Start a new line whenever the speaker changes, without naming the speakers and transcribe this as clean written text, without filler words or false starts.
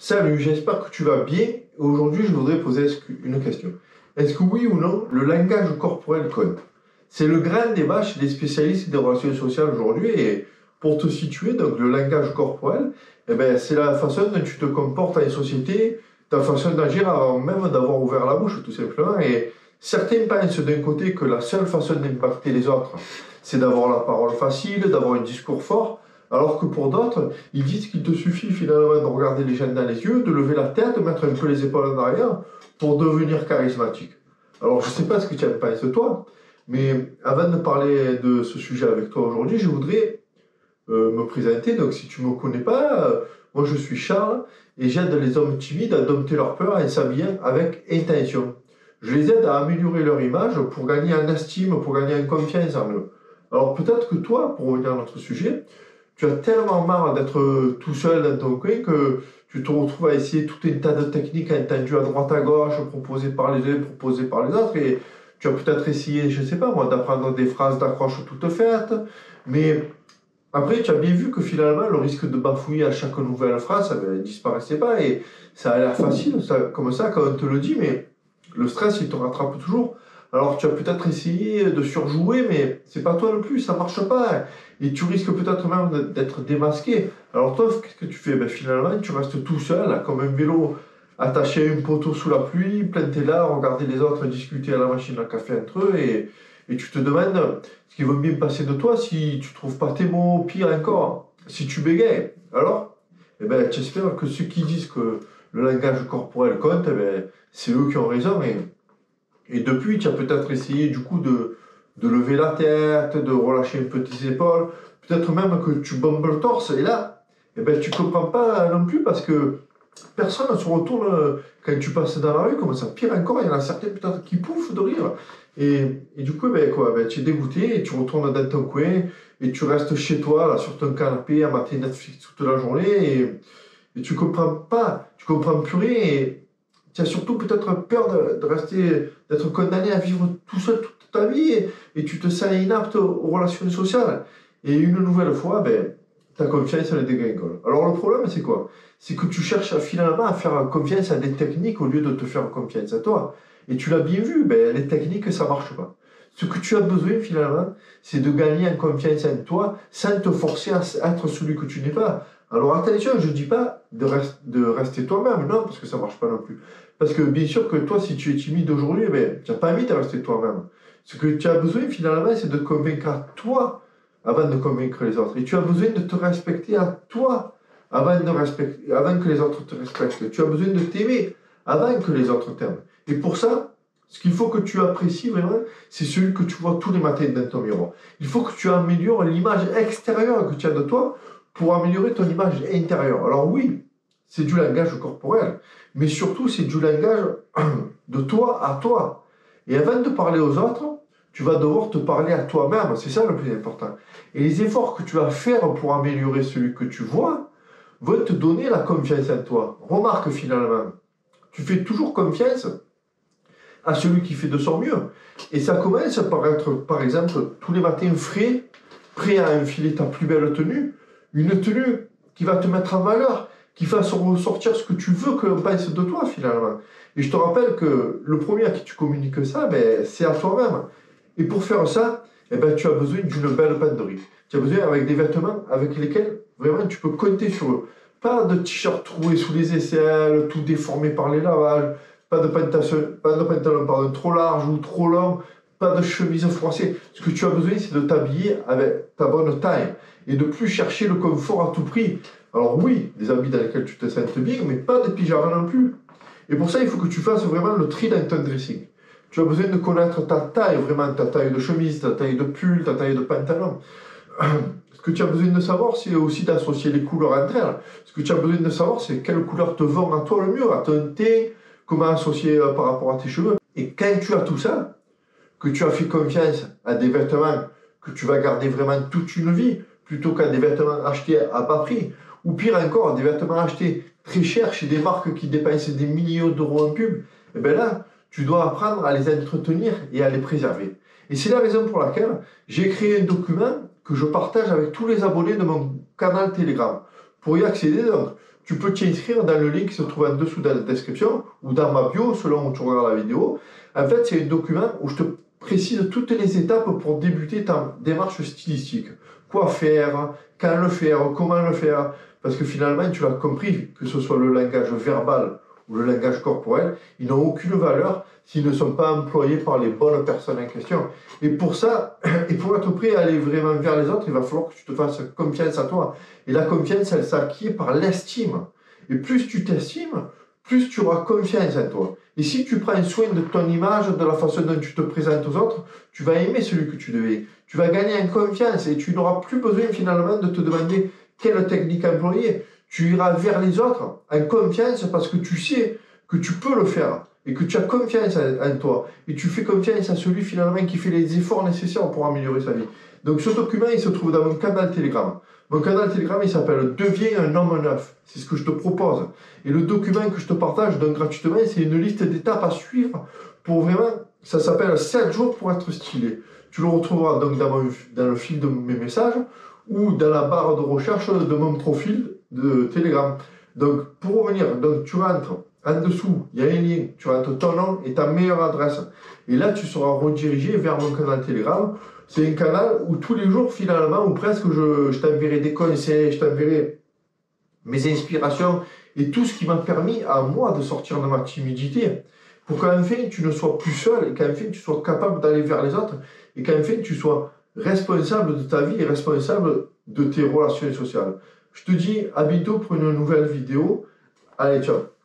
Salut, j'espère que tu vas bien. Aujourd'hui, je voudrais poser une question. Est-ce que oui ou non, le langage corporel compte? C'est le grand débat chez les spécialistes des relations sociales aujourd'hui. Et pour te situer, donc le langage corporel, c'est la façon dont tu te comportes dans les sociétés, ta façon d'agir avant même d'avoir ouvert la bouche, tout simplement. Et certains pensent d'un côté que la seule façon d'impacter les autres, c'est d'avoir la parole facile, d'avoir un discours fort. Alors que pour d'autres, ils disent qu'il te suffit finalement de regarder les gens dans les yeux, de lever la tête, de mettre un peu les épaules en arrière pour devenir charismatique. Alors je ne sais pas ce que tu en penses toi, mais avant de parler de ce sujet avec toi aujourd'hui, je voudrais me présenter. Donc si tu ne me connais pas, moi je suis Charles et j'aide les hommes timides à dompter leur peur et s'habiller avec intention. Je les aide à améliorer leur image pour gagner en estime, pour gagner en confiance en eux. Alors peut-être que toi, pour revenir à notre sujet, tu as tellement marre d'être tout seul dans ton coin que tu te retrouves à essayer tout un tas de techniques entendues à droite à gauche, proposées par les uns, proposées par les autres, et tu as peut-être essayé, je ne sais pas moi, d'apprendre des phrases d'accroche toutes faites, mais après tu as bien vu que finalement le risque de bafouiller à chaque nouvelle phrase, ne disparaissait pas, et ça a l'air facile, comme ça quand on te le dit, mais le stress il te rattrape toujours. Alors tu as peut-être essayé de surjouer, mais c'est pas toi non plus, ça marche pas. Et tu risques peut-être même d'être démasqué. Alors toi, qu'est-ce que tu fais? Finalement, tu restes tout seul, là, comme un vélo attaché à un poteau sous la pluie, planté là, regarder les autres discuter à la machine à café entre eux, et tu te demandes ce qui va bien passer de toi si tu trouves pas tes mots, pire encore, si tu bégayes. Alors, j'espère que ceux qui disent que le langage corporel compte, c'est eux qui ont raison. Et depuis, tu as peut-être essayé du coup de lever la tête, de relâcher un peu tes épaules, peut-être même que tu bombes le torse, et là, tu ne comprends pas non plus parce que personne ne se retourne quand tu passes dans la rue, comme ça. Pire encore, il y en a certains peut-être qui pouffent de rire. Et du coup, tu es dégoûté et tu retournes dans ton coin et tu restes chez toi, là, sur ton canapé, à mater Netflix toute la journée et tu comprends plus rien. Et, tu as surtout peut-être peur de rester, d'être condamné à vivre tout seul toute ta vie et tu te sens inapte aux relations sociales. Et une nouvelle fois, ta confiance elle dégringole. Alors le problème c'est quoi? C'est que tu cherches finalement à faire confiance à des techniques au lieu de te faire confiance à toi. Et tu l'as bien vu, les techniques ça marche pas. Ce que tu as besoin finalement, c'est de gagner en confiance en toi sans te forcer à être celui que tu n'es pas. Alors attention, je ne dis pas de rester toi-même, non, parce que ça ne marche pas non plus. Parce que bien sûr que toi, si tu es timide aujourd'hui, tu n'as pas envie de rester toi-même. Ce que tu as besoin finalement, c'est de te convaincre à toi avant de convaincre les autres. Et tu as besoin de te respecter à toi avant que les autres te respectent. Tu as besoin de t'aimer avant que les autres t'aiment. Et pour ça, ce qu'il faut que tu apprécies vraiment, c'est celui que tu vois tous les matins dans ton miroir. Il faut que tu améliores l'image extérieure que tu as de toi pour améliorer ton image intérieure. Alors oui, c'est du langage corporel, mais surtout c'est du langage de toi à toi. Et avant de parler aux autres, tu vas devoir te parler à toi-même, c'est ça le plus important. Et les efforts que tu vas faire pour améliorer celui que tu vois vont te donner la confiance en toi. Remarque finalement, tu fais toujours confiance à celui qui fait de son mieux. Et ça commence par être, par exemple, tous les matins frais, prêt à enfiler ta plus belle tenue, une tenue qui va te mettre en valeur, qui fasse ressortir ce que tu veux que l'on pense de toi finalement. Et je te rappelle que le premier à qui tu communiques ça, c'est à toi-même. Et pour faire ça, tu as besoin d'une belle banderie. Tu as besoin avec des vêtements avec lesquels vraiment tu peux compter sur eux. Pas de t-shirt troué sous les aisselles, tout déformé par les lavages, pas de pantalon trop large ou trop long, pas de chemise froissée. Ce que tu as besoin, c'est de t'habiller avec ta bonne taille et de plus chercher le confort à tout prix. Alors oui, des habits dans lesquels tu te sentes bien, mais pas des pyjamas non plus. Et pour ça, il faut que tu fasses vraiment le tri dans ton dressing. Tu as besoin de connaître ta taille, vraiment ta taille de chemise, ta taille de pull, ta taille de pantalon. Ce que tu as besoin de savoir, c'est aussi d'associer les couleurs entre elles. Ce que tu as besoin de savoir, c'est quelle couleur te vend à toi le mieux, à ton teint, comment associer par rapport à tes cheveux. Et quand tu as tout ça, que tu as fait confiance à des vêtements que tu vas garder vraiment toute une vie, plutôt qu'à des vêtements achetés à bas prix, ou pire encore, des vêtements achetés très chers chez des marques qui dépensent des millions d'euros en pub, et là, tu dois apprendre à les entretenir et à les préserver. Et c'est la raison pour laquelle j'ai créé un document que je partage avec tous les abonnés de mon canal Telegram. Pour y accéder, donc, tu peux t'inscrire dans le lien qui se trouve en dessous dans la description ou dans ma bio selon où tu regardes la vidéo. En fait, c'est un document où je te précise toutes les étapes pour débuter ta démarche stylistique. Quoi faire, quand le faire, comment le faire. Parce que finalement, tu l'as compris, que ce soit le langage verbal ou le langage corporel, ils n'ont aucune valeur s'ils ne sont pas employés par les bonnes personnes en question. Et pour ça, et pour être prêt à aller vraiment vers les autres, il va falloir que tu te fasses confiance à toi. Et la confiance, elle s'acquiert par l'estime. Et plus tu t'estimes, plus tu auras confiance en toi. Et si tu prends soin de ton image, de la façon dont tu te présentes aux autres, tu vas aimer celui que tu deviens. Tu vas gagner en confiance et tu n'auras plus besoin finalement de te demander quelle technique employer. Tu iras vers les autres en confiance parce que tu sais que tu peux le faire et que tu as confiance en toi. Et tu fais confiance à celui finalement qui fait les efforts nécessaires pour améliorer sa vie. Donc ce document, il se trouve dans mon canal Telegram. Mon canal Telegram, il s'appelle « Deviens un homme neuf ». C'est ce que je te propose. Et le document que je te partage donc gratuitement, c'est une liste d'étapes à suivre pour vraiment, ça s'appelle « 7 jours pour être stylé ». Tu le retrouveras donc dans le fil de mes messages ou dans la barre de recherche de mon profil de Telegram. Donc pour revenir, donc, tu rentres en dessous, il y a un lien, tu rentres ton nom et ta meilleure adresse. Et là, tu seras redirigé vers mon canal Telegram. C'est un canal où tous les jours, finalement, ou presque, je t'enverrai des conseils, je t'enverrai mes inspirations et tout ce qui m'a permis à moi de sortir de ma timidité. Pour qu'enfin, tu ne sois plus seul et qu'enfin, tu sois capable d'aller vers les autres et qu'enfin, tu sois responsable de ta vie et responsable de tes relations sociales. Je te dis à bientôt pour une nouvelle vidéo. Allez, ciao.